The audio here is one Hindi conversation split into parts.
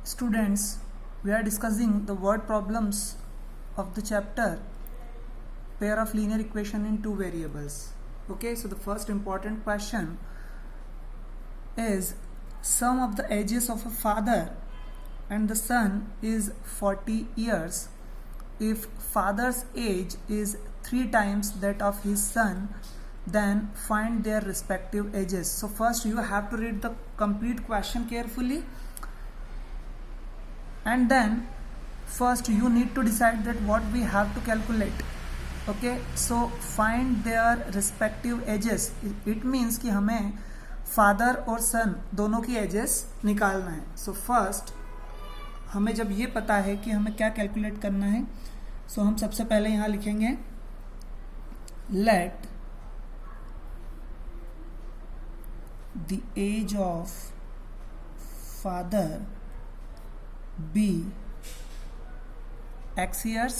Students, we are discussing the word problems of the chapter pair of linear equation in two variables. Okay, so the first important question is sum of the ages of a father and the son is 40 years. If father's age is 3 times that of his son, then find their respective ages. So first you have to read the complete question carefully, and then first you need to decide that what we have to calculate. Okay, so find their respective ages. It means कि हमें फादर और सन दोनों की एजेस निकालना है. सो फर्स्ट हमें जब ये पता है कि हमें क्या कैलकुलेट करना है, सो हम सबसे पहले यहाँ लिखेंगे let the age of father be x years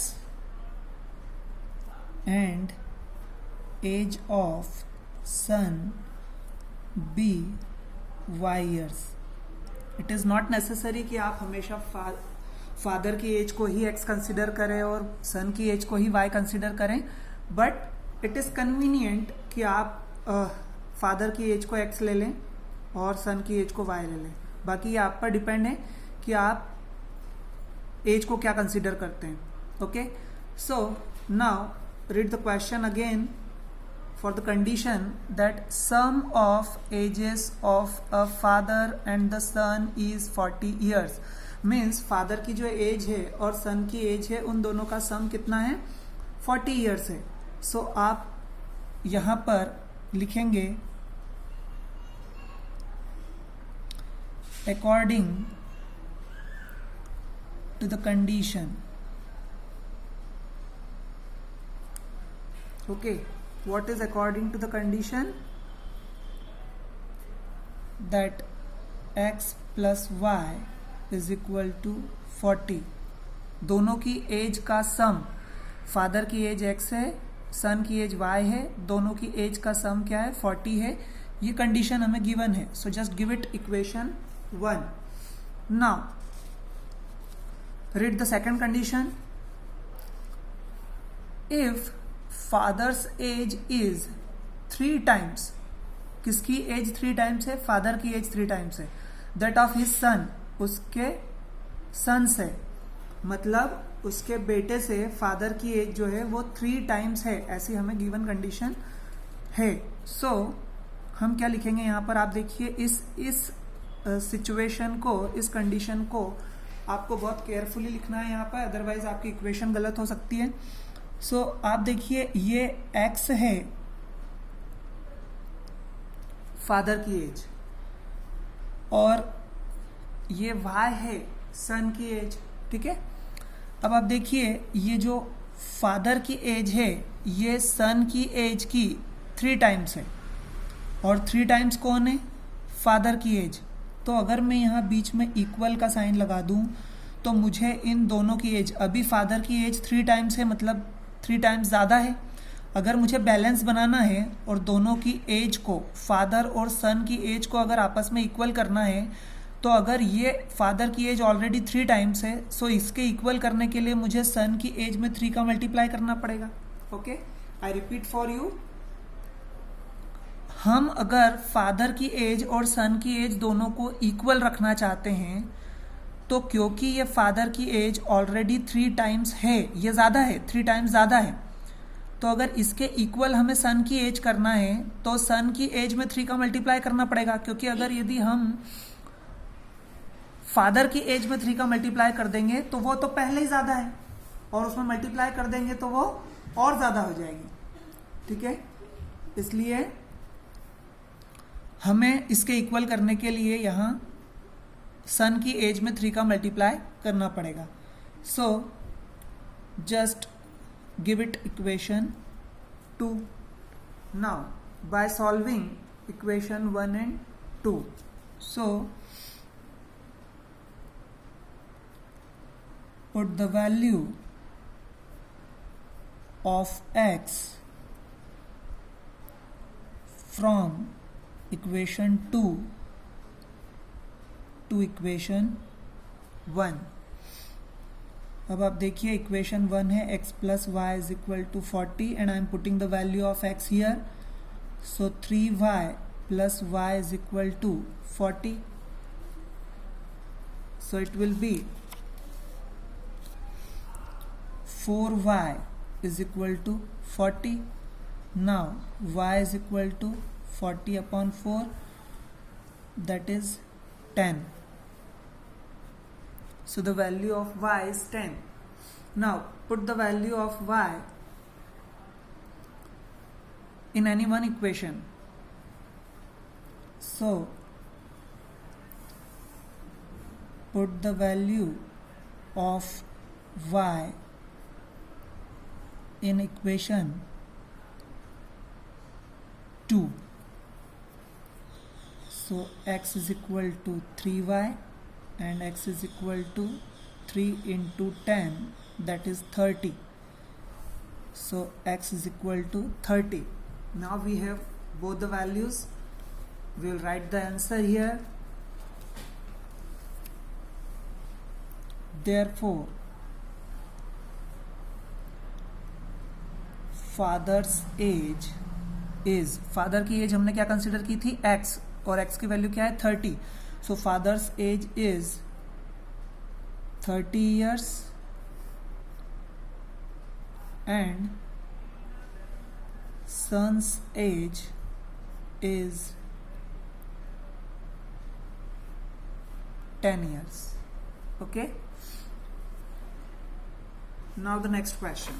and age of son be y years. It is not necessary कि आप हमेशा फादर की एज को ही x कंसिडर करें और सन की एज को ही y कंसिडर करें, बट इट इज़ कन्वीनियंट कि आप फादर की एज को x ले लें और सन की एज को y ले लें. बाकी ये आप पर डिपेंड है कि आप एज को क्या कंसिडर करते हैं. Okay, so now read the question again for the condition that sum of ages of a father and the son is 40 years. Means father की जो एज है और सन की एज है, उन दोनों का सम कितना है? 40 ईयर्स है. सो आप यहां पर लिखेंगे according to the condition. Okay, what is according to the condition? That x plus y is equal to 40. दोनों की एज का सम, फादर की एज x है, सन की एज y है, दोनों की एज का सम क्या है? 40 है. ये कंडीशन हमें गिवन है. So just give it equation 1. Now read the second condition. If father's age is 3 times, किसकी एज 3 टाइम्स है? फादर की एज 3 टाइम्स है. that of his son, उसके सन से, मतलब उसके बेटे से फादर की एज जो है वो 3 टाइम्स है, ऐसी हमें गिवन कंडीशन है. सो हम क्या लिखेंगे यहाँ पर? आप देखिए इस सिचुएशन को, इस कंडीशन को आपको बहुत केयरफुली लिखना है यहाँ पर, अदरवाइज आपकी इक्वेशन गलत हो सकती है. सो आप देखिए ये x है फादर की एज और ये y है सन की एज. ठीक है, अब आप देखिए ये जो फादर की एज है ये सन की एज की 3 टाइम्स है और 3 टाइम्स कौन है? फादर की एज. तो अगर मैं यहाँ बीच में इक्वल का साइन लगा दूँ तो मुझे इन दोनों की एज, अभी फादर की एज 3 टाइम्स है, मतलब 3 टाइम्स ज़्यादा है. अगर मुझे बैलेंस बनाना है और दोनों की एज को, फादर और सन की एज को अगर आपस में इक्वल करना है, तो अगर ये फादर की एज ऑलरेडी 3 टाइम्स है, सो इसके इक्वल करने के लिए मुझे सन की एज में 3 का मल्टीप्लाई करना पड़ेगा. Okay, I repeat for you. हम अगर फादर की एज और सन की एज दोनों को इक्वल रखना चाहते हैं, तो क्योंकि ये फादर की एज ऑलरेडी 3 टाइम्स है, ये ज़्यादा है, 3 टाइम्स ज़्यादा है, तो अगर इसके इक्वल हमें सन की एज करना है तो सन की एज में 3 का मल्टीप्लाई करना पड़ेगा. क्योंकि अगर यदि हम फादर की एज में 3 का मल्टीप्लाई कर देंगे तो वो तो पहले ही ज़्यादा है, और उसमें मल्टीप्लाई कर देंगे तो वो और ज़्यादा हो जाएगी. ठीक है, इसलिए हमें इसके इक्वल करने के लिए यहाँ सन की एज में 3 का मल्टीप्लाई करना पड़ेगा. So just give it equation 2. Now by solving equation 1 and 2, so put the value of x from equation 2 to equation 1। अब आप देखिए इक्वेशन 1 है x plus y is equal to 40 and I am putting the value of x here, so 3y plus y is equal to 40, so it will be 4y is equal to 40. Now y is equal to 40 upon 4, that is 10. So the value of y is 10. Now put the value of y in any one equation. So put the value of y in equation 2. So x is equal to 3y and x is equal to 3 into 10, that is 30. So x is equal to 30. Now we have both the values. We will write the answer here. Therefore fathers age is, father की एज हमने क्या कंसिडर की थी x, और x की वैल्यू क्या है 30. So father's age is 30 years and son's age is 10 years. Okay, now the next question.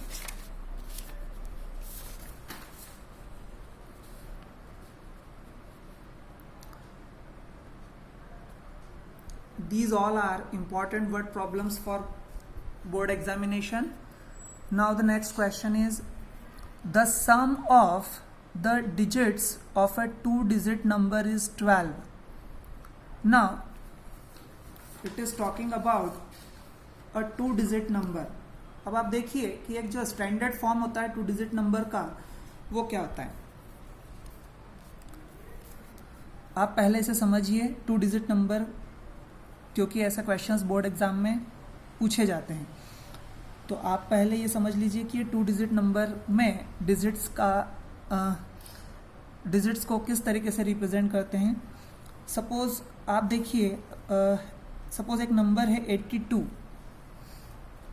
These all are important word problems for board examination. Now the next question is, the sum of the digits of a 2-digit number is 12. Now it is talking about a 2-digit number. अब आप देखिए कि एक जो स्टैंडर्ड फॉर्म होता है 2-digit नंबर का, वो क्या होता है. आप पहले इसे समझिए 2-digit नंबर, क्योंकि ऐसे क्वेश्चंस बोर्ड एग्जाम में पूछे जाते हैं. तो आप पहले ये समझ लीजिए कि 2-digit नंबर में डिजिट्स को किस तरीके से रिप्रेजेंट करते हैं. सपोज आप देखिए, सपोज एक नंबर है 82.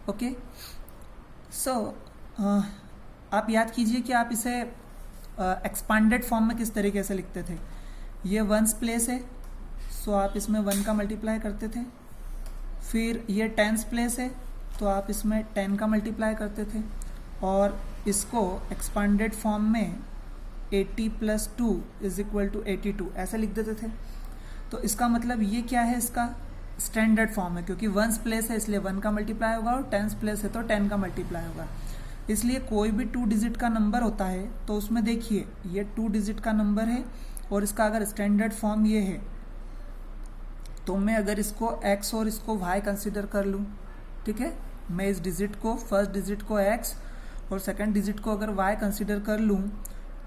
ओके, सो आप याद कीजिए कि आप इसे एक्सपांडेड फॉर्म में किस तरीके से लिखते थे. ये वंस प्लेस है, सो आप इसमें 1 का मल्टीप्लाई करते थे. फिर ये टेंस प्लेस है, तो आप इसमें 10 का मल्टीप्लाई करते थे. और इसको एक्सपांडेड फॉर्म में 80 + 2 = 82 ऐसे लिख देते थे. तो इसका मतलब ये क्या है, इसका स्टैंडर्ड फॉर्म है, क्योंकि वंस प्लेस है इसलिए 1 का मल्टीप्लाई होगा, और टेंस प्लेस है तो 10 का मल्टीप्लाई होगा. इसलिए कोई भी 2-digit का नंबर होता है तो उसमें देखिए ये 2-digit का नंबर है, और इसका अगर स्टैंडर्ड फॉर्म ये है, तो मैं अगर इसको x और इसको y कंसिडर कर लूँ, ठीक है, मैं इस डिजिट को, फर्स्ट डिजिट को x और सेकंड डिजिट को अगर y कंसिडर कर लूँ,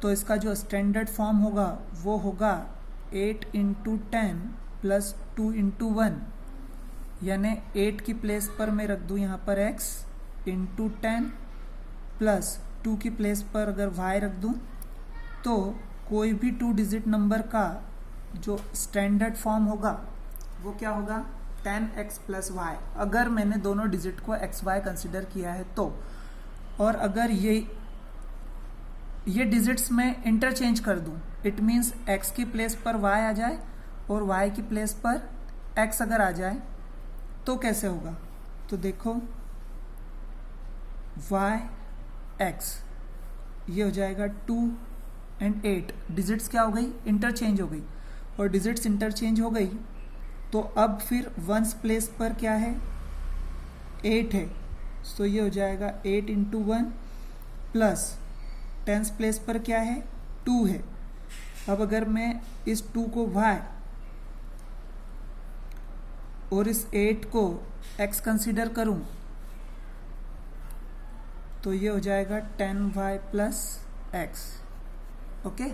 तो इसका जो स्टैंडर्ड फॉर्म होगा वो होगा 8 × 10 + 2 × 1, यानी 8 की प्लेस पर मैं रख दूँ यहाँ पर x × 10 + 2 की प्लेस पर अगर y रख दूँ, तो कोई भी 2-digit नंबर का जो स्टैंडर्ड फॉर्म होगा वो क्या होगा 10x + y, अगर मैंने दोनों डिजिट को xy कंसिडर किया है तो. और अगर ये डिजिट्स में इंटरचेंज कर दूं, इट मीन्स x की प्लेस पर y आ जाए और y की प्लेस पर x अगर आ जाए, तो कैसे होगा. तो देखो yx, ये हो जाएगा 2 और 8, डिजिट्स क्या हो गई, इंटरचेंज हो गई. और डिजिट्स इंटरचेंज हो गई तो अब फिर वंस प्लेस पर क्या है 8 है, सो ये हो जाएगा 8 × 1 प्लस टेंस प्लेस पर क्या है 2 है. अब अगर मैं इस 2 को y और इस 8 को x कंसीडर करूं, तो ये हो जाएगा 10y + x. ओके,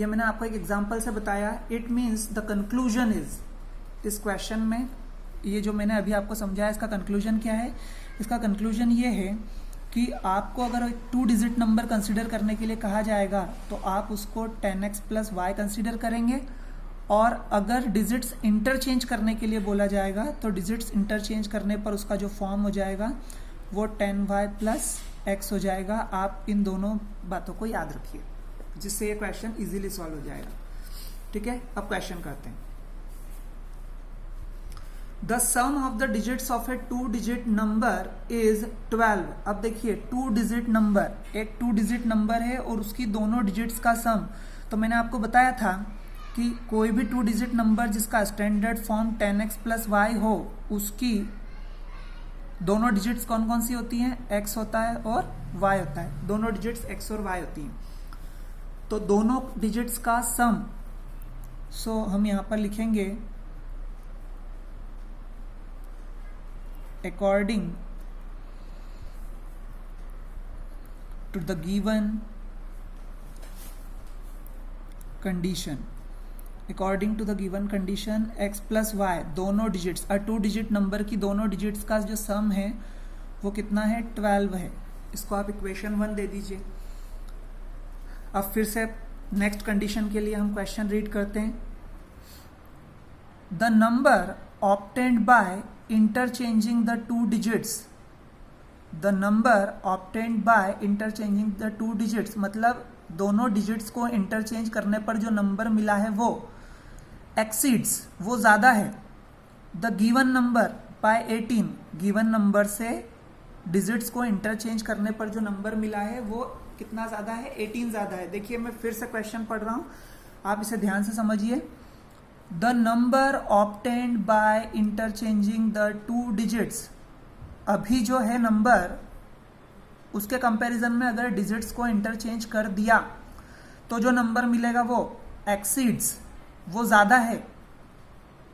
ये मैंने आपको एक एग्जांपल से बताया. It means the conclusion is, इस क्वेश्चन में ये जो मैंने अभी आपको समझाया इसका कंक्लूजन क्या है? इसका कंक्लूजन ये है कि आपको अगर एक 2 डिजिट नंबर कंसिडर करने के लिए कहा जाएगा तो आप उसको 10x प्लस वाई कंसिडर करेंगे, और अगर डिजिट्स इंटरचेंज करने के लिए बोला जाएगा तो डिजिट्स इंटरचेंज करने पर उसका जो फॉर्म हो जाएगा वो 10y प्लस x हो जाएगा। आप इन दोनों बातों को याद रखिए, जिससे ये क्वेश्चन इजीली सॉल्व हो जाएगा। ठीक है, अब क्वेश्चन करते हैं। The sum of the digits of a 2 digit number is 12। अब देखिए 2 डिजिट नंबर, एक 2 डिजिट नंबर है और उसकी दोनों डिजिट्स का सम। तो मैंने आपको बताया था कि कोई भी 2 डिजिट नंबर जिसका standard form 10x plus y हो, उसकी दोनों डिजिट्स कौन कौन सी होती हैं? x होता है और y होता है। दोनों डिजिट्स x और y होती हैं। तो दोनों डिजिट्स का सम, सो हम यहां पर लिखेंगे according to the given condition, according to the given condition x plus y, दोनों डिजिट्स 2 डिजिट नंबर की दोनों डिजिट्स का जो सम है वो कितना है? 12 है। इसको आप इक्वेशन 1 दे दीजिए। अब फिर से नेक्स्ट कंडीशन के लिए हम क्वेश्चन रीड करते हैं। The number obtained by interchanging the 2 digits, the number obtained by interchanging the 2 digits, मतलब दोनों डिजिट्स को इंटरचेंज करने पर जो नंबर मिला है वो exceeds, वो ज्यादा है, the given number by 18, given number से डिजिट्स को इंटरचेंज करने पर जो नंबर मिला है वो कितना ज्यादा है? 18 ज्यादा है। देखिए मैं फिर से क्वेश्चन पढ़ रहा हूं, आप इसे ध्यान से समझिए। The number obtained by interchanging the 2 digits, अभी जो है नंबर उसके कंपैरिजन में अगर डिजिट्स को इंटरचेंज कर दिया तो जो नंबर मिलेगा वो एक्सीड्स, वो ज्यादा है,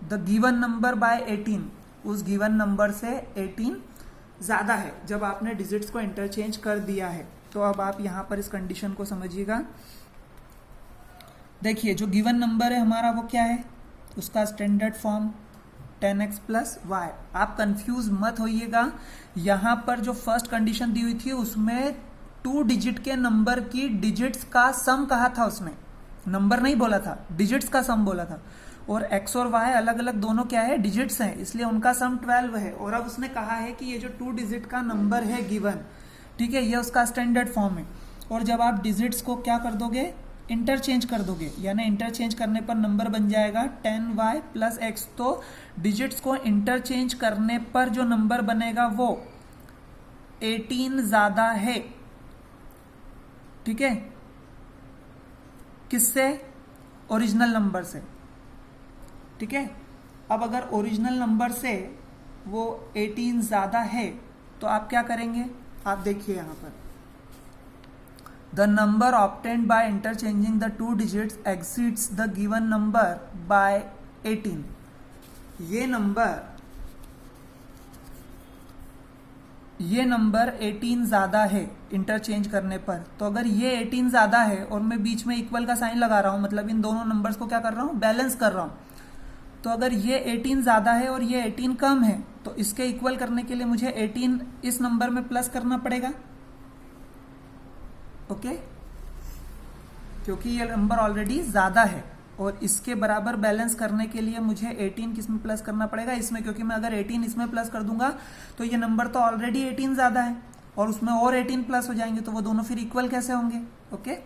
द गिवन नंबर बाय 18, उस गिवन नंबर से 18 ज्यादा है जब आपने डिजिट्स को इंटरचेंज कर दिया है। तो अब आप यहां पर इस कंडीशन को समझिएगा। देखिए जो गिवन नंबर है हमारा वो क्या है? उसका standard form 10x plus y. आप कंफ्यूज मत होइएगा, यहां पर जो फर्स्ट कंडीशन दी हुई थी उसमें 2 डिजिट के नंबर की डिजिट्स का सम कहा था, उसने नंबर नहीं बोला था, डिजिट्स का सम बोला था। और x और y अलग अलग दोनों क्या है? डिजिट्स हैं, इसलिए उनका सम 12 है। और अब उसने कहा है कि ये जो 2 डिजिट का नंबर है गिवन, ठीक है, ये उसका स्टैंडर्ड फॉर्म है। और जब आप डिजिट्स को क्या कर दोगे? इंटरचेंज कर दोगे, यानी इंटरचेंज करने पर नंबर बन जाएगा 10y प्लस x। तो डिजिट्स को इंटरचेंज करने पर जो नंबर बनेगा वो 18 ज्यादा है। ठीक है, किससे? ओरिजिनल नंबर से। ठीक है, अब अगर ओरिजिनल नंबर से वो 18 ज्यादा है तो आप क्या करेंगे? आप देखिए यहां पर, the number obtained by interchanging the 2 digits exceeds the given number by 18। ये नंबर 18 ज्यादा है इंटरचेंज करने पर। तो अगर ये 18 ज्यादा है और मैं बीच में इक्वल का साइन लगा रहा हूं, मतलब इन दोनों नंबर्स को क्या कर रहा हूं? बैलेंस कर रहा हूं। तो अगर ये 18 ज्यादा है और ये 18 कम है तो इसके इक्वल करने के लिए मुझे 18 इस नंबर में प्लस करना पड़ेगा। ओके, क्योंकि ये नंबर ऑलरेडी ज्यादा है और इसके बराबर बैलेंस करने के लिए मुझे 18 किसमें प्लस करना पड़ेगा? इसमें, क्योंकि मैं अगर 18 इसमें प्लस कर दूंगा तो ये नंबर तो ऑलरेडी 18 ज्यादा है और उसमें और 18 प्लस हो जाएंगे, तो वो दोनों फिर इक्वल कैसे होंगे? ओके,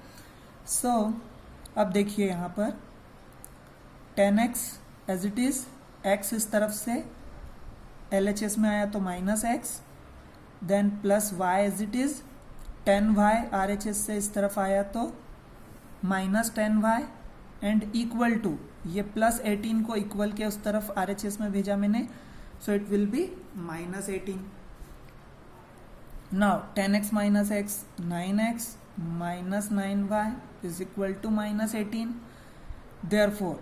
सो अब देखिए यहां पर 10x as it is, x इस तरफ से LHS में आया तो minus x, then plus y as it is, 10y RHS से इस तरफ आया तो minus 10y, and equal to ये प्लस 18 को इक्वल के उस तरफ RHS में भेजा मैंने, so it will be minus 18। Now 10x minus x 9x minus 9y is equal to minus 18। Therefore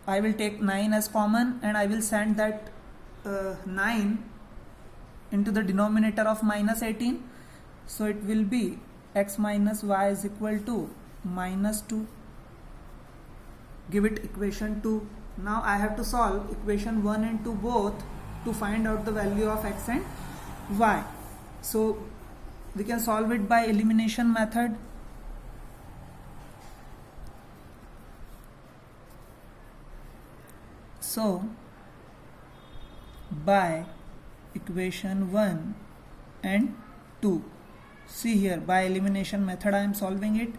I will take 9 as common and I will send that 9 into the denominator of minus 18. So it will be x minus y is equal to minus 2. Give it equation 2. Now I have to solve equation 1 and 2 both to find out the value of x and y. So we can solve it by elimination method. So by equation 1 and 2, see here, by elimination method I am solving it.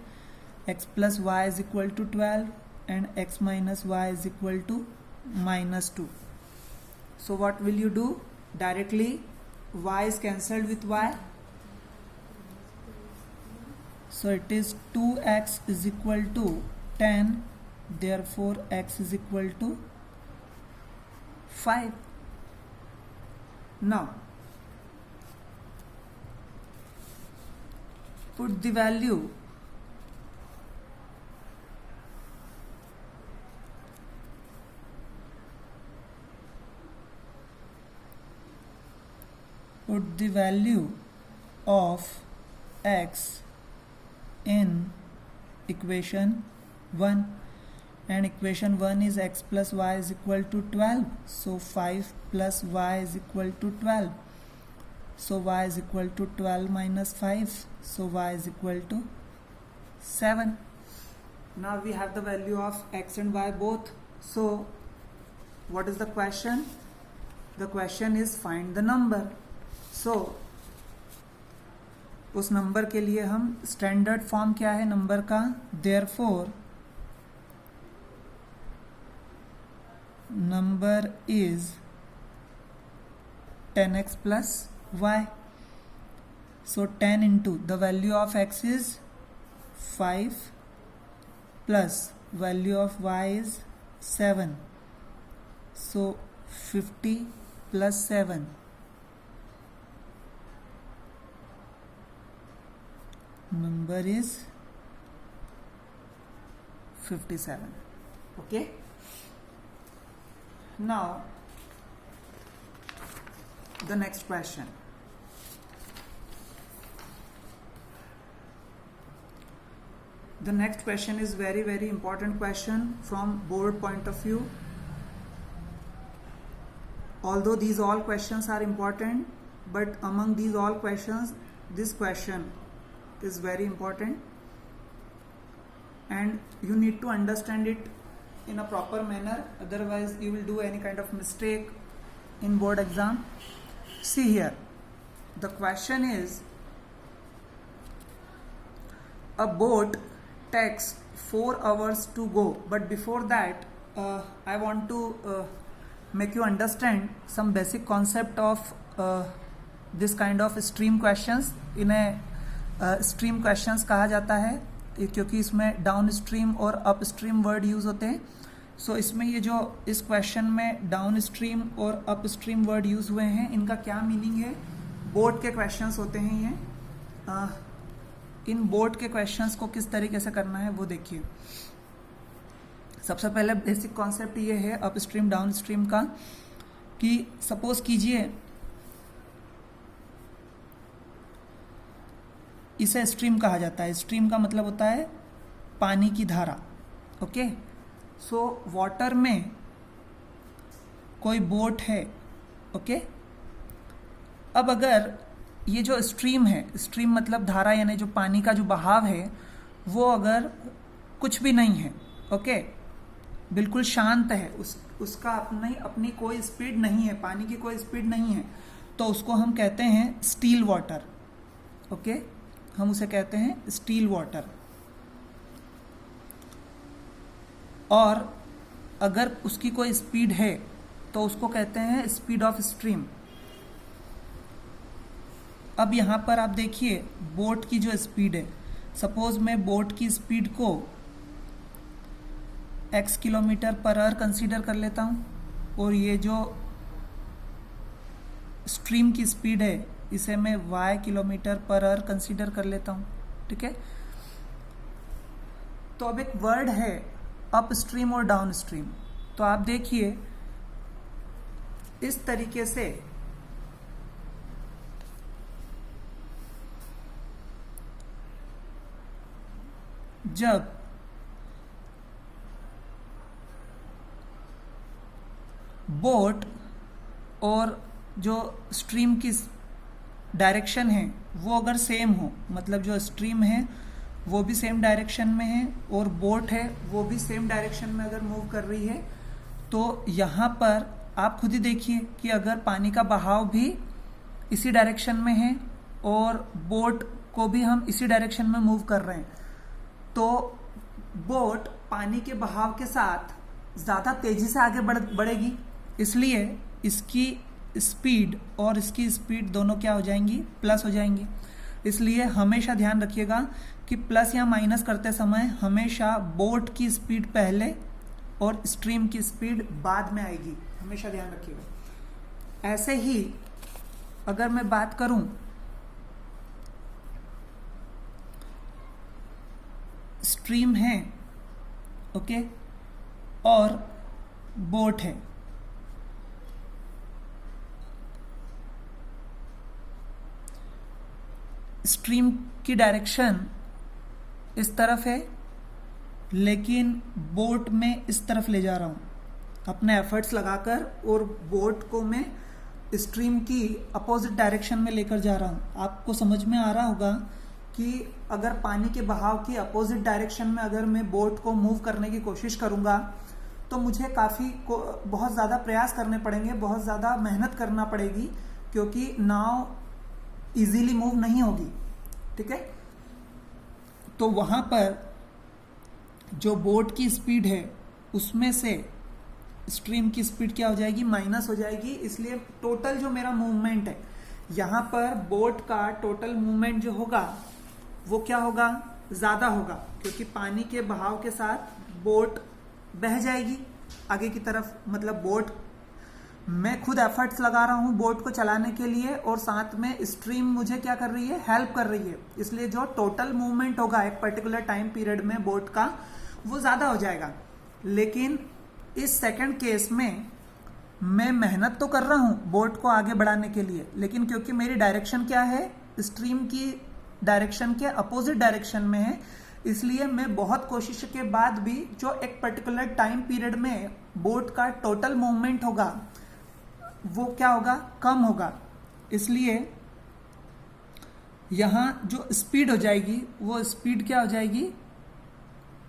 X plus y is equal to 12 and x minus y is equal to minus 2. So what will you do? Directly y is cancelled with y, so it is 2x is equal to 10, therefore x is equal to 5. Now put the value of x in equation 1, and equation 1 is x plus y is equal to 12, so 5 plus y is equal to 12, so y is equal to 12 minus 5, so y is equal to 7. Now we have the value of x and y both. So what is the question? The question is find the number. So उस नंबर के लिए हम स्टैंडर्ड फॉर्म क्या है नंबर का? Therefore number is 10x plus y. So 10 into the value of x is 5 plus value of y is 7. So 50 plus 7. Number is 57. Okay. Now the next question. The next question is very important question from board point of view. Although these all questions are important, but among these all questions, this question is very important and you need to understand it in a proper manner, otherwise you will do any kind of mistake in board exam. See here, the question is, a boat takes 4 hours to go, but before that I want to make you understand some basic concept of this kind of stream questions. इन्हें स्ट्रीम क्वेश्चंस कहा जाता है क्योंकि इसमें डाउन स्ट्रीम और अप स्ट्रीम वर्ड यूज होते हैं. सो इसमें ये जो इस क्वेश्चन में डाउन स्ट्रीम और अप स्ट्रीम वर्ड यूज हुए हैं, इनका क्या मीनिंग है? बोर्ड के क्वेश्चंस होते हैं ये. इन बोर्ड के क्वेश्चंस को किस तरीके से करना है वो देखिए. सबसे पहले बेसिक कॉन्सेप्ट ये है अप स्ट्रीम डाउन स्ट्रीम का, कि सपोज कीजिए इसे स्ट्रीम कहा जाता है. स्ट्रीम का मतलब होता है पानी की धारा. ओके. सो वाटर में कोई बोट है. ओके. अब अगर ये जो स्ट्रीम है, स्ट्रीम मतलब धारा यानी जो पानी का जो बहाव है, वो अगर कुछ भी नहीं है, ओके, बिल्कुल शांत है, उसका अपनी कोई स्पीड नहीं है, पानी की कोई स्पीड नहीं है, तो उसको हम कहते हैं स्टील वाटर. ओके, हम उसे कहते हैं स्टील वाटर. और अगर उसकी कोई स्पीड है तो उसको कहते हैं स्पीड ऑफ स्ट्रीम. अब यहाँ पर आप देखिए बोट की जो स्पीड है, सपोज मैं बोट की स्पीड को x kilometre per our consider कर लेता हूँ, और ये जो स्ट्रीम की स्पीड है इसे मैं y kilometre per our consider कर लेता हूँ. ठीक है. तो अब एक वर्ड है अप स्ट्रीम और डाउन स्ट्रीम. तो आप देखिए इस तरीके से जब बोट और जो स्ट्रीम की डायरेक्शन है वो अगर सेम हो, मतलब जो स्ट्रीम है वो भी सेम डायरेक्शन में है और बोट है वो भी सेम डायरेक्शन में अगर मूव कर रही है, तो यहाँ पर आप खुद ही देखिए कि अगर पानी का बहाव भी इसी डायरेक्शन में है और बोट को भी हम इसी डायरेक्शन में मूव कर रहे हैं, तो बोट पानी के बहाव के साथ ज़्यादा तेजी से आगे बढ़ेगी, इसलिए इसकी स्पीड और इसकी स्पीड दोनों क्या हो जाएंगी, प्लस हो जाएंगी। इसलिए हमेशा ध्यान रखिएगा कि प्लस या माइनस करते समय हमेशा बोट की स्पीड पहले और स्ट्रीम की स्पीड बाद में आएगी, हमेशा ध्यान रखिएगा। ऐसे ही अगर मैं बात करूं स्ट्रीम है, ओके, और बोट है, स्ट्रीम की डायरेक्शन इस तरफ है लेकिन बोट में इस तरफ ले जा रहा हूं अपने एफर्ट्स लगाकर, और बोट को मैं स्ट्रीम की अपोजिट डायरेक्शन में लेकर जा रहा हूं। आपको समझ में आ रहा होगा कि अगर पानी के बहाव की अपोजिट डायरेक्शन में अगर मैं बोट को मूव करने की कोशिश करूंगा तो मुझे बहुत ज़्यादा प्रयास करने पड़ेंगे, बहुत ज़्यादा मेहनत करना पड़ेगी, क्योंकि नाव इजीली मूव नहीं होगी, ठीक है। तो वहां पर जो बोट की स्पीड है उसमें से स्ट्रीम की स्पीड क्या हो जाएगी, माइनस हो जाएगी। इसलिए टोटल जो मेरा मूवमेंट है यहाँ पर बोट का टोटल मूवमेंट जो होगा वो क्या होगा, ज्यादा होगा, क्योंकि पानी के बहाव के साथ बोट बह जाएगी आगे की तरफ। मतलब बोट, मैं खुद एफर्ट्स लगा रहा हूं बोट को चलाने के लिए और साथ में स्ट्रीम मुझे क्या कर रही है, हेल्प कर रही है। इसलिए जो टोटल मूवमेंट होगा एक पर्टिकुलर टाइम पीरियड में बोट का, वो ज्यादा हो जाएगा। लेकिन इस सेकंड केस में मैं मेहनत तो कर रहा हूं बोट को आगे बढ़ाने के लिए, लेकिन क्योंकि मेरी डायरेक्शन क्या है, स्ट्रीम की डायरेक्शन के अपोजिट डायरेक्शन में है, इसलिए मैं बहुत कोशिश के बाद भी जो एक पर्टिकुलर टाइम पीरियड में बोट का टोटल मूवमेंट होगा वो क्या होगा, कम होगा। इसलिए यहां जो स्पीड हो जाएगी वो स्पीड क्या हो जाएगी,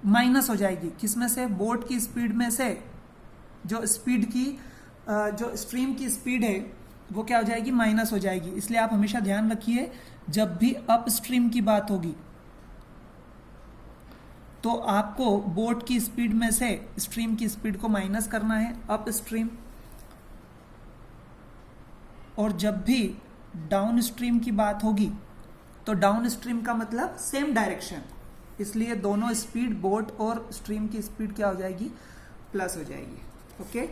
माइनस हो जाएगी। किसमें से, बोट की स्पीड में से जो स्पीड की जो स्ट्रीम की स्पीड है वो क्या हो जाएगी, माइनस हो जाएगी। इसलिए आप हमेशा ध्यान रखिए जब भी अप स्ट्रीम की बात होगी तो आपको बोट की स्पीड में से स्ट्रीम की स्पीड को माइनस करना है, अप स्ट्रीम। और जब भी डाउन स्ट्रीम की बात होगी तो डाउन स्ट्रीम का मतलब सेम डायरेक्शन, इसलिए दोनों स्पीड बोट और स्ट्रीम की स्पीड क्या हो जाएगी, प्लस हो जाएगी। ओके,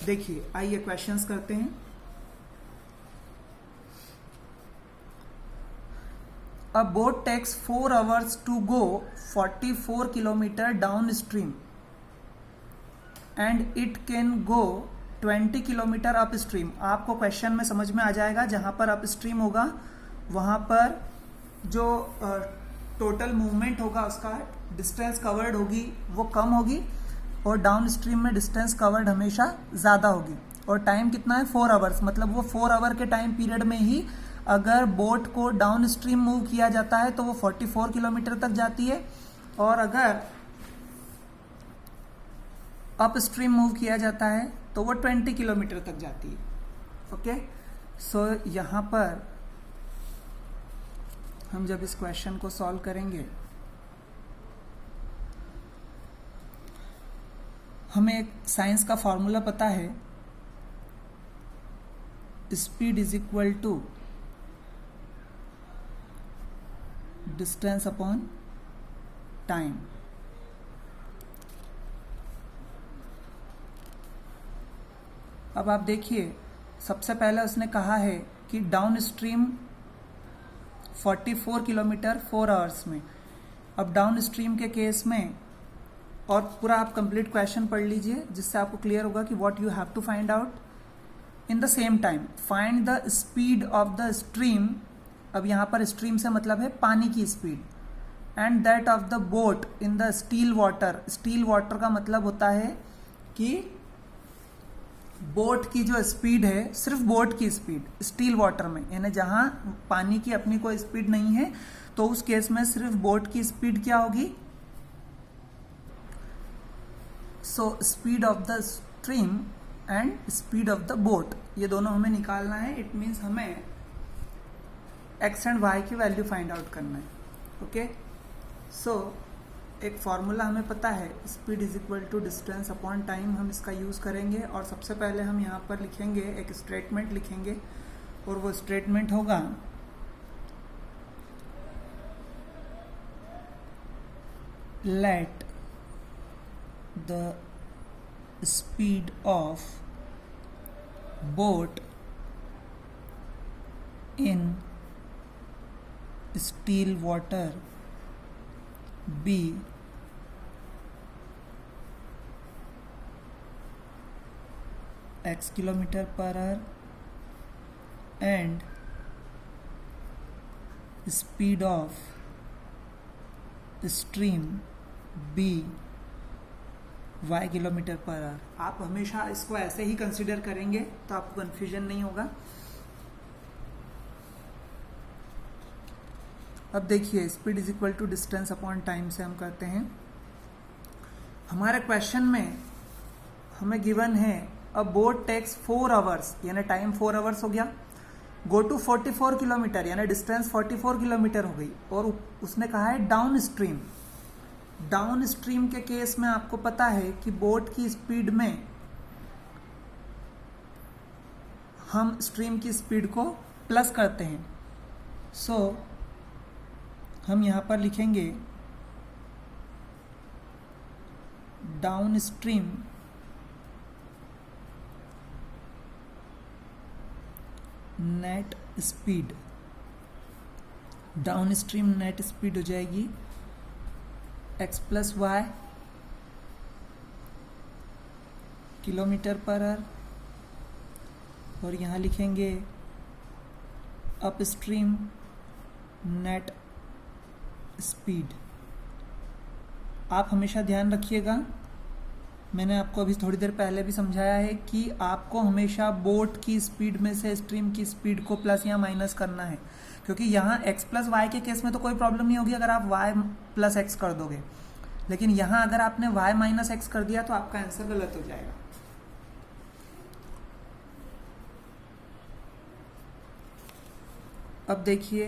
देखिए आइए क्वेश्चंस करते हैं। A boat takes 4 hours to go 44 kilometer downstream and it can go 20 kilometre up stream. आपको क्वेश्चन में समझ में आ जाएगा, जहां पर अप स्ट्रीम होगा वहां पर जो टोटल मूवमेंट होगा उसका डिस्टेंस कवर्ड होगी वो कम होगी, और डाउन स्ट्रीम में डिस्टेंस कवर्ड हमेशा ज़्यादा होगी। और टाइम कितना है, 4 आवर्स, मतलब वो 4 आवर के टाइम पीरियड में ही अगर बोट को डाउन स्ट्रीम मूव किया जाता है तो वो 44 किलोमीटर तक जाती है, और अगर अप स्ट्रीम मूव किया जाता है तो वो 20 किलोमीटर तक जाती है। ओके, सो यहां पर हम जब इस क्वेश्चन को सॉल्व करेंगे हमें एक साइंस का फॉर्मूला पता है, speed is equal to distance upon time. अब आप देखिए, सबसे पहले उसने कहा है कि डाउन स्ट्रीम 44 किलोमीटर 4 आवर्स में। अब डाउन स्ट्रीम के केस में, और पूरा आप कंप्लीट क्वेश्चन पढ़ लीजिए जिससे आपको क्लियर होगा कि what you have to find out in the same time. Find the speed of the stream, अब यहां पर स्ट्रीम से मतलब है पानी की speed, and that of the boat in the still water. Still water का मतलब होता है कि बोट की जो स्पीड है, सिर्फ बोट की स्पीड स्टिल वाटर में, यानी जहां पानी की अपनी कोई स्पीड नहीं है, तो उस केस में सिर्फ बोट की स्पीड क्या होगी? So speed of the stream and speed of the boat, ये दोनों हमें निकालना है। इट मीन्स हमें एक्स एंड वाई की वैल्यू फाइंड आउट करना है। ओके, सो एक फॉर्मूला हमें पता है, speed is equal to distance upon time, हम इसका यूज करेंगे। और सबसे पहले हम यहाँ पर लिखेंगे, एक स्टेटमेंट लिखेंगे, और वो स्टेटमेंट होगा let the speed of boat in still water be x kilometre per hour and speed of stream b y kilometre per hour. आप हमेशा इसको ऐसे ही कंसिडर करेंगे तो आपको कंफ्यूजन नहीं होगा। अब देखिए, speed is equal to distance upon time से हम करते हैं। हमारे क्वेश्चन में हमें गिवन है अ बोट टेक्स 4 आवर्स, यानी टाइम 4 आवर्स हो गया, गो टू 44 किलोमीटर, यानी डिस्टेंस 44 किलोमीटर हो गई। और उसने कहा है डाउन स्ट्रीम। डाउन स्ट्रीम के केस में आपको पता है कि बोट की स्पीड में हम स्ट्रीम की स्पीड को प्लस करते हैं। सो हम यहां पर लिखेंगे downstream net speed. Downstream net speed हो जाएगी x plus y kilometre per hour, और यहां लिखेंगे अप स्ट्रीम नेट स्पीड। आप हमेशा ध्यान रखिएगा, मैंने आपको अभी थोड़ी देर पहले भी समझाया है कि आपको हमेशा बोट की स्पीड में से स्ट्रीम की स्पीड को प्लस या माइनस करना है, क्योंकि यहाँ x प्लस वाई के केस में तो कोई प्रॉब्लम नहीं होगी अगर आप y प्लस एक्स कर दोगे, लेकिन यहाँ अगर आपने y माइनस एक्स कर दिया तो आपका आंसर गलत हो जाएगा। अब देखिए,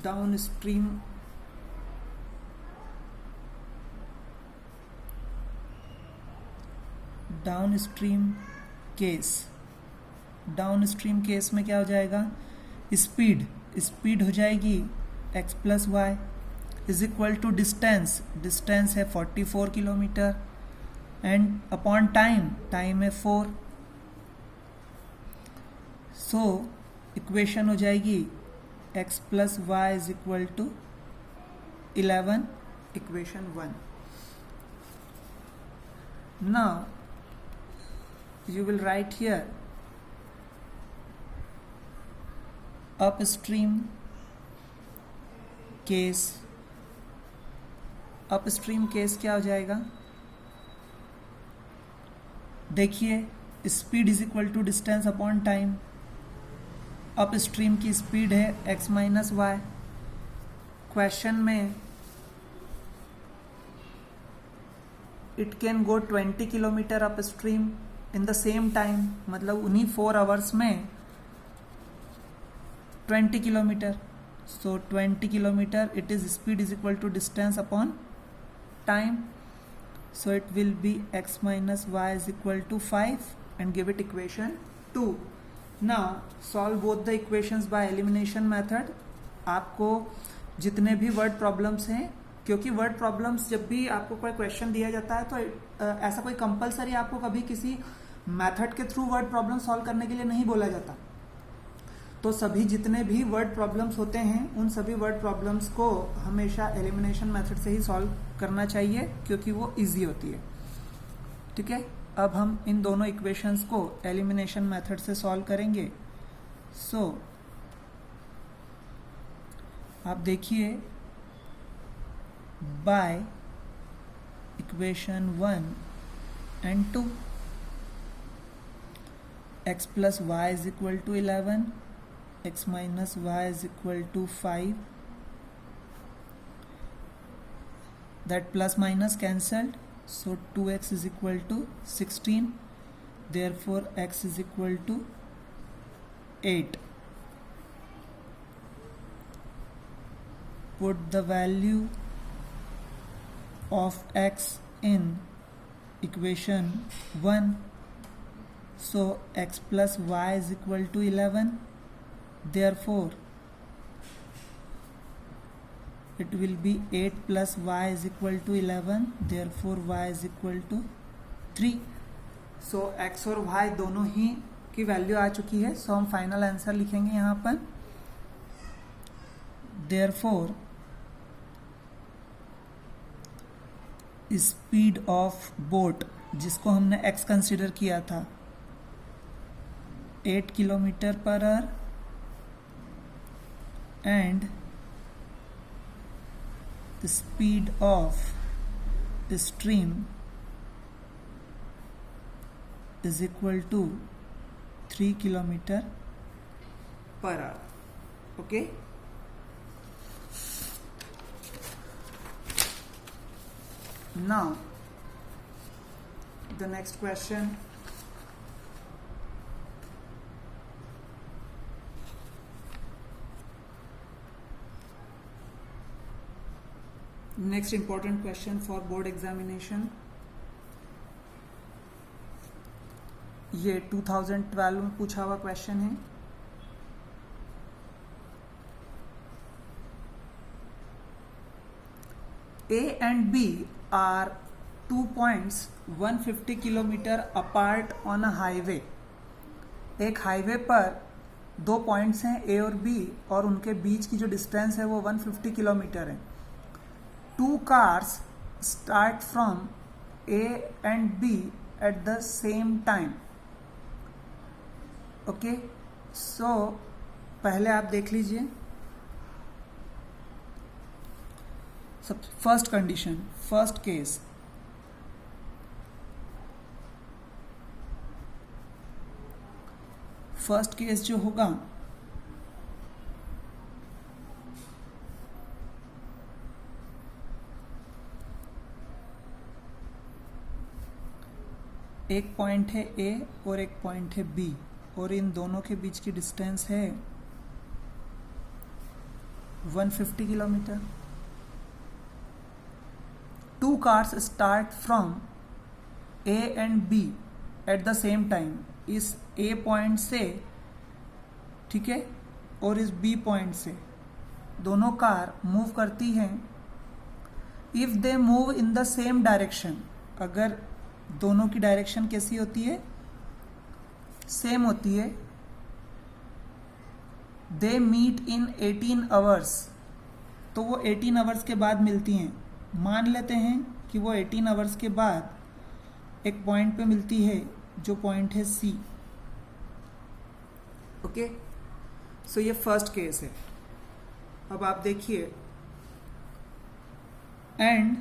डाउन स्ट्रीम केस में क्या हो जाएगा? स्पीड हो जाएगी x plus y is equal to distance है 44 किलोमीटर, एंड अपॉन टाइम है 4। सो इक्वेशन हो जाएगी x plus y is equal to 11, equation 1। Now you will write here upstream case क्या हो जाएगा? देखिए, speed is equal to distance upon time. Upstream की स्पीड है x माइनस वाई। क्वेश्चन में it can go 20 kilometre upstream in the same time, मतलब उन्हीं 4 आवर्स में 20 kilometre. So 20 kilometre, it is speed is equal to distance upon time. So it will be x minus y is equal to 5 and give it equation 2। Now solve both the equations by elimination method. आपको जितने भी वर्ड प्रॉब्लम्स हैं, क्योंकि वर्ड प्रॉब्लम्स जब भी आपको कोई क्वेश्चन दिया जाता है तो ऐसा कोई कंपलसरी आपको कभी किसी मेथड के थ्रू वर्ड प्रॉब्लम सॉल्व करने के लिए नहीं बोला जाता। तो सभी जितने भी वर्ड प्रॉब्लम्स होते हैं, उन सभी वर्ड प्रॉब्लम्स को हमेशा एलिमिनेशन मेथड से ही सॉल्व करना चाहिए, क्योंकि वो इजी होती है। ठीक है, अब हम इन दोनों इक्वेशंस को एलिमिनेशन मेथड से सॉल्व करेंगे। सो आप देखिए, by equation 1 and 2, x plus y is equal to 11, x minus y is equal to 5. That plus minus cancelled, so 2x is equal to 16. Therefore x is equal to 8. Put the value of x in equation 1. So x plus y is equal to 11. Therefore it will be 8 plus y is equal to 11. Therefore y is equal to 3. So x और y दोनों ही की वैल्यू आ चुकी है. सो हम फाइनल आंसर लिखेंगे यहाँ पर. Therefore स्पीड ऑफ बोट, जिसको हमने x कंसिडर किया था, 8 kilometre per hour, and speed of stream is equal to 3 kilometre per hour. Okay. Now the next question. Next important question for board examination. ये 2012 में पूछा हुआ क्वेश्चन है. A and B are 2 points 150 kilometre apart on a highway. एक हाईवे पर 2 पॉइंट्स हैं A और B, और उनके बीच की जो डिस्टेंस है वो 150 किलोमीटर है. 2 cars start from A and B at the same time. Okay. So पहले आप देख लीजिए. First condition, first case, first case जो होगा, एक पॉइंट है A और एक पॉइंट है B, और इन दोनों के बीच की डिस्टेंस है 150 kilometre. 2 cars start from A and B at the same time. इस A पॉइंट से, ठीक है, और इस B पॉइंट से दोनों कार मूव करती हैं. If they move in the same direction, अगर दोनों की डायरेक्शन कैसी होती है, सेम होती है, दे मीट इन 18 आवर्स, तो वो 18 आवर्स के बाद मिलती हैं. मान लेते हैं कि वो 18 आवर्स के बाद एक पॉइंट पे मिलती है, जो पॉइंट है C. ओके. सो ये फर्स्ट केस है. अब आप देखिए, and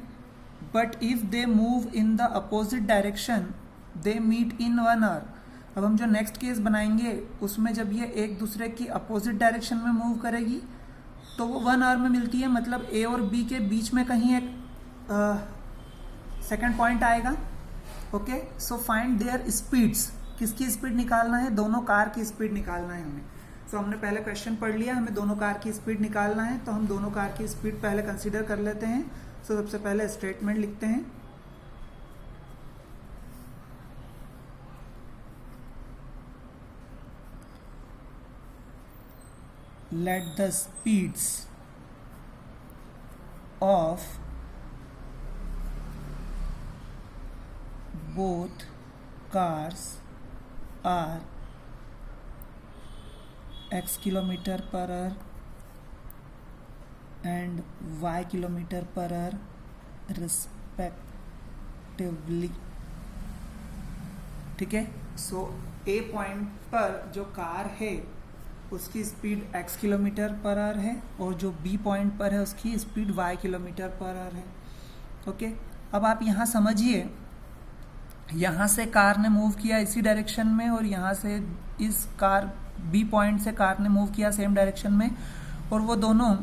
but if they move in the opposite direction they meet in 1 hour. अब हम जो नेक्स्ट केस बनाएंगे उसमें जब ये एक दूसरे की अपोजिट डायरेक्शन में मूव करेगी तो वो 1 आवर में मिलती है. मतलब A और B के बीच में कहीं एक सेकेंड पॉइंट आएगा. Okay. So find their speeds. किसकी स्पीड निकालना है? दोनों कार की स्पीड निकालना है हमें. सो हमने पहले क्वेश्चन पढ़ लिया, हमें दोनों कार की स्पीड निकालना है, तो हम दोनों कार की स्पीड पहले कंसीडर कर लेते हैं. सो सबसे पहले स्टेटमेंट लिखते हैं. Let the speeds of both cars are x kilometer per hour and y kilometer per hour respectively. ठीक है. सो A पॉइंट पर जो कार है उसकी speed x kilometre per hour है, और जो B पॉइंट पर है उसकी speed y kilometre per hour है. ओके. अब आप यहाँ समझिए यहाँ से कार ने मूव किया इसी डायरेक्शन में, और यहाँ से इस कार बी पॉइंट से कार ने मूव किया सेम डायरेक्शन में, और वो दोनों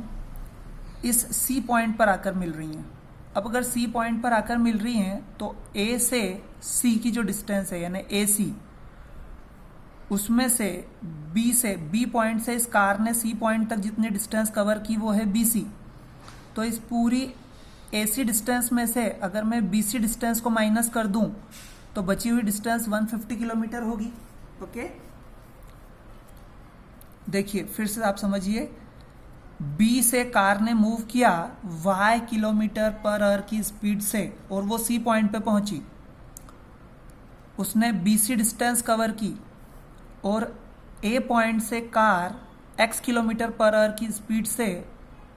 इस सी पॉइंट पर आकर मिल रही हैं। अब अगर सी पॉइंट पर आकर मिल रही हैं तो ए से सी की जो डिस्टेंस है यानी ए सी, उसमें से बी पॉइंट से इस कार ने सी पॉइंट तक जितनी डिस्टेंस कवर की वो है बी सी। तो इस पूरी ए सी डिस्टेंस में से अगर मैं बी सी डिस्टेंस को माइनस कर दूं तो बची हुई डिस्टेंस 150 किलोमीटर होगी। ओके, देखिए फिर से आप समझिए, बी से कार ने मूव किया y किलोमीटर पर आवर की स्पीड से और वो सी पॉइंट पे पहुंची। उसने बी सी डिस्टेंस कवर की और ए पॉइंट से car x kilometre per our की स्पीड से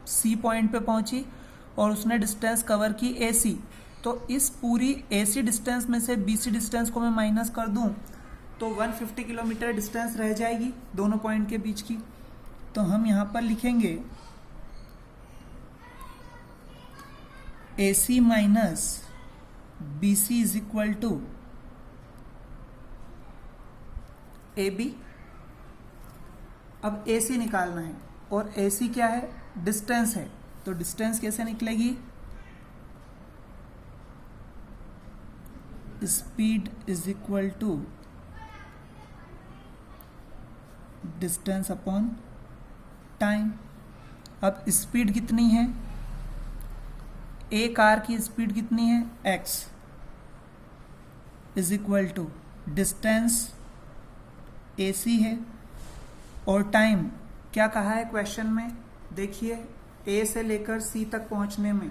सी पॉइंट पे पहुंची और उसने डिस्टेंस कवर की ए सी। तो इस पूरी ए सी डिस्टेंस में से बी सी डिस्टेंस को मैं माइनस कर दूं तो 150 किलोमीटर डिस्टेंस रह जाएगी दोनों पॉइंट के बीच की। तो हम यहां पर लिखेंगे A C minus B C is equal to A B. अब ए सी निकालना है और ए सी क्या है, डिस्टेंस है। तो डिस्टेंस कैसे निकलेगी, speed is equal to distance upon time. अब स्पीड कितनी है, ए कार की स्पीड कितनी है x is equal to distance A C है और टाइम क्या कहा है क्वेश्चन में, देखिए ए से लेकर सी तक पहुंचने में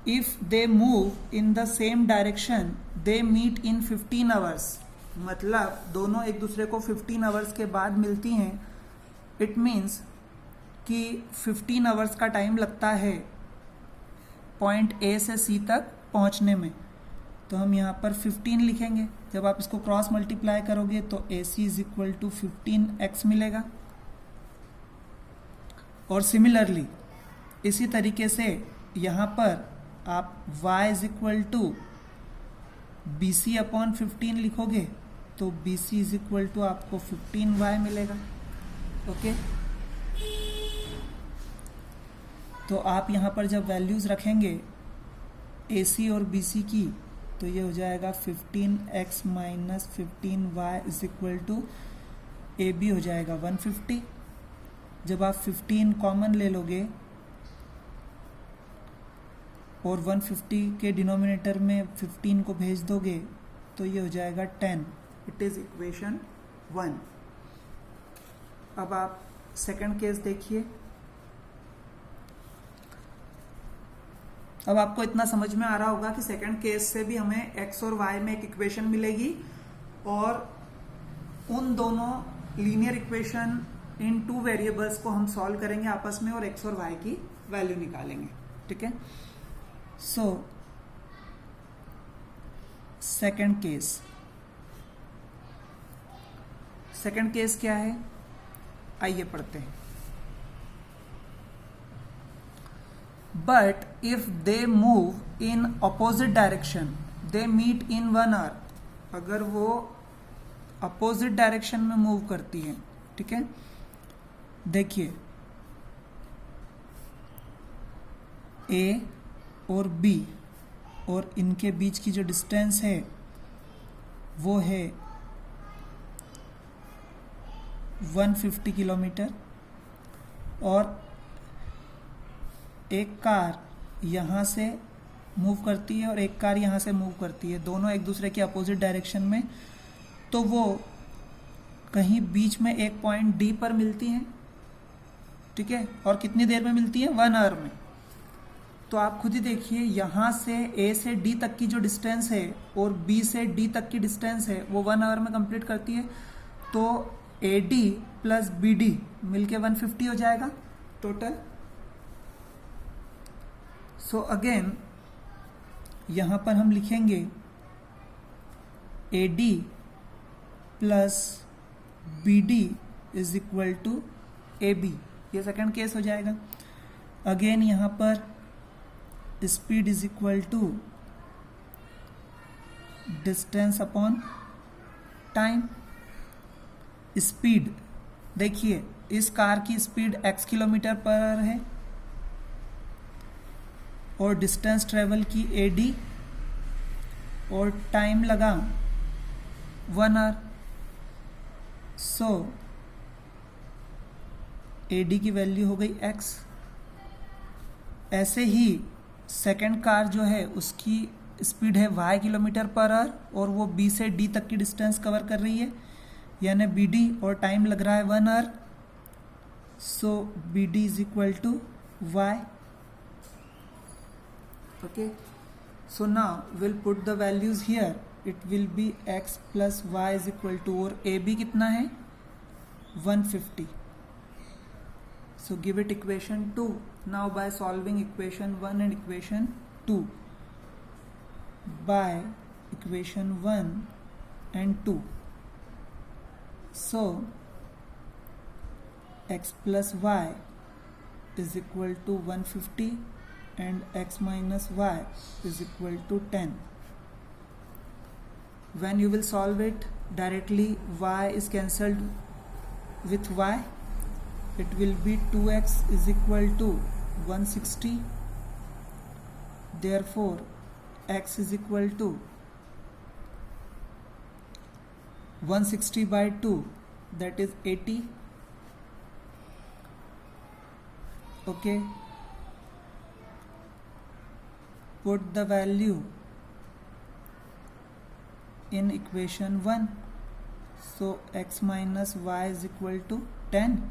if they move in the same direction they meet in 15 hours. मतलब दोनों एक दूसरे को 15 आवर्स के बाद मिलती हैं। इट मीन्स कि 15 आवर्स का टाइम लगता है पॉइंट ए से सी तक पहुंचने में। तो हम यहाँ पर 15 लिखेंगे। जब आप इसको क्रॉस मल्टीप्लाई करोगे तो ए सी इज इक्वल टू 15x मिलेगा। और सिमिलरली इसी तरीके से यहाँ पर आप y is equal to B C upon 15 लिखोगे तो B C is equal to आपको 15y मिलेगा। ओके, तो आप यहाँ पर जब वैल्यूज रखेंगे ए सी और बी सी की तो ये हो जाएगा 15x minus 15y is equal to A B हो जाएगा 150। जब आप 15 कॉमन ले लोगे और 150 के डिनोमिनेटर में 15 को भेज दोगे तो ये हो जाएगा 10। It is equation 1। अब आप सेकंड केस देखिए। अब आपको इतना समझ में आ रहा होगा कि सेकंड केस से भी हमें x और y में एक इक्वेशन मिलेगी और उन दोनों linear equation in two variables को हम सॉल्व करेंगे आपस में और x और y की वैल्यू निकालेंगे। ठीक है, सो सेकंड केस क्या है, आइए पढ़ते हैं। But if they move in opposite direction they meet in 1 hour. अगर वो अपोजिट डायरेक्शन में मूव करती है, ठीक है, देखिए ए और बी और इनके बीच की जो डिस्टेंस है वो है 150 किलोमीटर और एक कार यहाँ से मूव करती है और एक कार यहाँ से मूव करती है, दोनों एक दूसरे के अपोजिट डायरेक्शन में। तो वो कहीं बीच में एक पॉइंट डी पर मिलती हैं, ठीक है, और कितनी देर में मिलती है, 1 आवर में। तो आप खुद ही देखिए, यहाँ से ए से डी तक की जो डिस्टेंस है और बी से डी तक की डिस्टेंस है वो 1 आवर में कंप्लीट करती है। तो A D plus B D मिलके 150 हो जाएगा टोटल। सो अगेन यहाँ पर हम लिखेंगे A D plus B D is equal to A B. ये सेकेंड केस हो जाएगा। अगेन यहाँ पर speed is equal to distance upon time. Speed देखिए, इस कार की speed x kilometre per hour है और डिस्टेंस ट्रेवल की AD और टाइम लगा 1 आवर। सो AD की वैल्यू हो गई x। ऐसे ही सेकंड कार जो है उसकी स्पीड है y किलोमीटर पर आवर और वो B से D तक की डिस्टेंस कवर कर रही है, यानी BD, और टाइम लग रहा है 1 hour. So BD is equal to y। Okay, so now will put the values here. It will be x plus y is equal to, और AB कितना है 150। So give it equation 2. Now by solving equation 1 and equation 2, by equation 1 and 2, so x plus y is equal to 150 and x minus y is equal to 10. When you will solve it directly, y is cancelled with y. It will be 2x is equal to 160. Therefore x is equal to 160 by 2, that is 80. Okay, put the value in equation 1. So x minus y is equal to 10.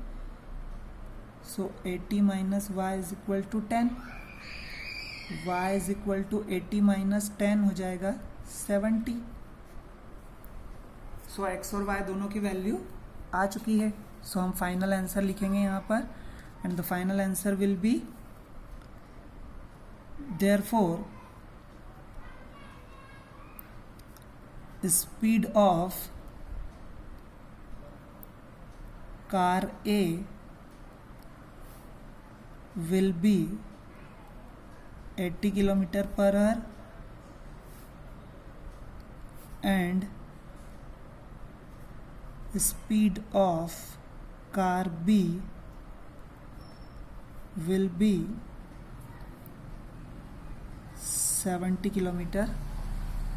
So 80 minus y is equal to 10. y is equal to 80 minus 10 हो जाएगा 70. सो x और y दोनों की वैल्यू आ चुकी है। सो हम फाइनल आंसर लिखेंगे यहाँ पर, and the final answer will be therefore speed of car A will be 80 kilometer per hour and speed of car B will be 70 kilometer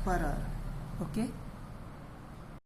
per hour. Okay.